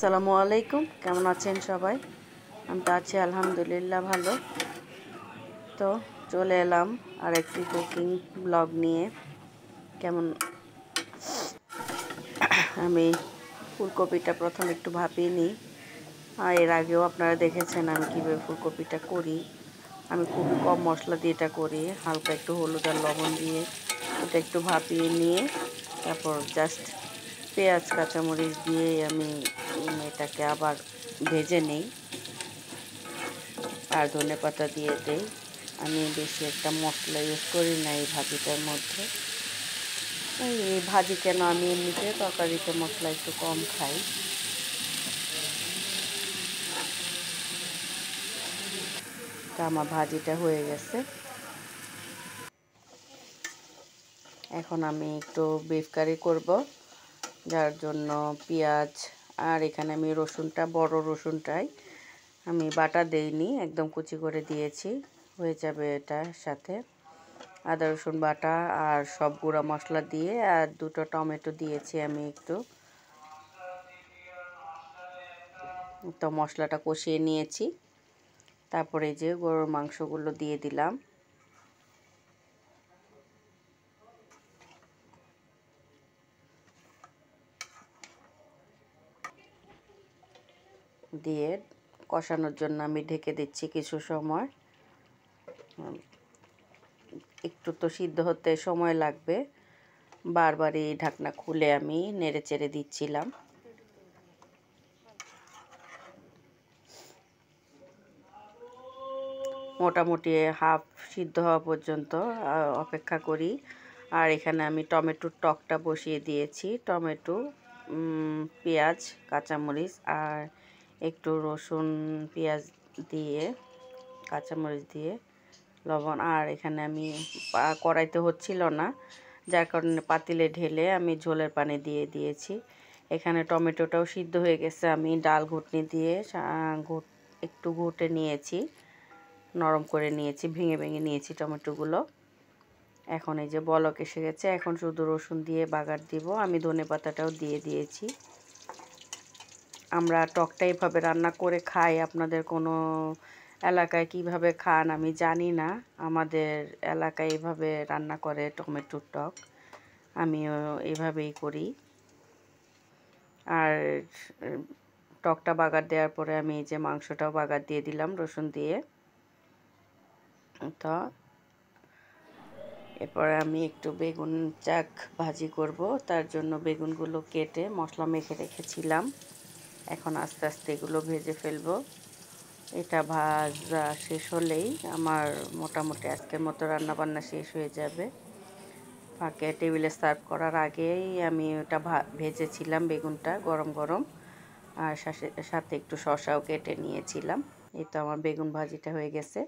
আসসালামু আলাইকুম, কেমন আছেন সবাই? আমি তো আছি আলহামদুলিল্লাহ ভালো। তো চলে এলাম আর একটি কুকিং ব্লগ নিয়ে। কেমন আমি ফুলকপিটা প্রথমে একটু ভাপিয়ে নিই। আর এর আগেও আপনারা দেখেছেন আমি কীভাবে ফুলকপিটা করি। আমি খুবই কম মশলা দিয়ে এটা করি, হালকা একটু হলুদ আর লবণ দিয়ে এটা একটু ভাপিয়ে নিয়ে তারপর জাস্ট পেঁয়াজ কাঁচামরিচ দিয়ে আমি এটাকে আবার ভেজে নিই আর ধনেপাতা দিয়ে দেই। আমি বেশি একটা মশলা ইউজ করি না এই ভাজিটার মধ্যে। এই ভাজি কেন, আমি এমনিতে তরকারিতে মশলা একটু কম খাই। তো আমার ভাজিটা হয়ে গেছে। এখন আমি একটু বিফ কারি করব, যার জন্য পেঁয়াজ আর এখানে আমি রসুনটা, বড় রসুনটাই আমি বাটা দেইনি, একদম কুচি করে দিয়েছি, হয়ে যাবে এটার সাথে। আদা রসুন বাটা আর সব গুঁড়া মশলা দিয়ে আর দুটো টমেটো দিয়েছি আমি একটু। তো মশলাটা কষিয়ে নিয়েছি, তারপরে যে গরুর মাংসগুলো দিয়ে দিলাম। দিয়ে কষানোর জন্য আমি ঢেকে দিচ্ছি কিছু সময়। একটু তো সিদ্ধ হতে সময় লাগবে, বারবারই ঢাকনা খুলে আমি নেড়ে চেড়ে দিচ্ছিলাম। মোটামুটি হাফ সিদ্ধ হওয়া পর্যন্ত অপেক্ষা করি। আর এখানে আমি টমেটোর টকটা বসিয়ে দিয়েছি। টমেটো, পেঁয়াজ, কাঁচামরিচ আর একটু রসুন পেঁয়াজ দিয়ে, কাঁচামরিচ দিয়ে, লবণ। আর এখানে আমি কড়াইতে হচ্ছিল না, যার কারণে পাতিলে ঢেলে আমি ঝোলের পানি দিয়ে দিয়েছি। এখানে টমেটোটাও সিদ্ধ হয়ে গেছে, আমি ডাল ঘুটনি দিয়ে একটু ঘুটে নিয়েছি, নরম করে নিয়েছি, ভেঙে ভেঙে নিয়েছি টমেটোগুলো। এখন এই যে বলক এসে গেছে, এখন শুধু রসুন দিয়ে বাগার দিব। আমি ধনেপাতাটাও দিয়ে দিয়েছি। আমরা টকটা এভাবে রান্না করে খাই, আপনাদের কোনো এলাকায় কিভাবে খান আমি জানি না। আমাদের এলাকায় এইভাবে রান্না করে টমেটোর টক, আমিও এইভাবেই করি। আর টকটা বাগার দেওয়ার পরে আমি এই যে মাংসটাও বাগার দিয়ে দিলাম রসুন দিয়ে। তো এরপরে আমি একটু বেগুন চাক ভাজি করব, তার জন্য বেগুনগুলো কেটে মশলা মেখে রেখেছিলাম। এখন আস্তে আস্তে এগুলো ভেজে ফেলবো। এটা ভাজা শেষ হলেই আমার মোটামুটি আজকের মতো রান্নাবান্না শেষ হয়ে যাবে। ফাঁকে টেবিলে সার্ভ করার আগেই আমি ওটা ভেজেছিলাম বেগুনটা গরম গরম, আর সাথে একটু শসাও কেটে নিয়েছিলাম। এই তো আমার বেগুন ভাজিটা হয়ে গেছে।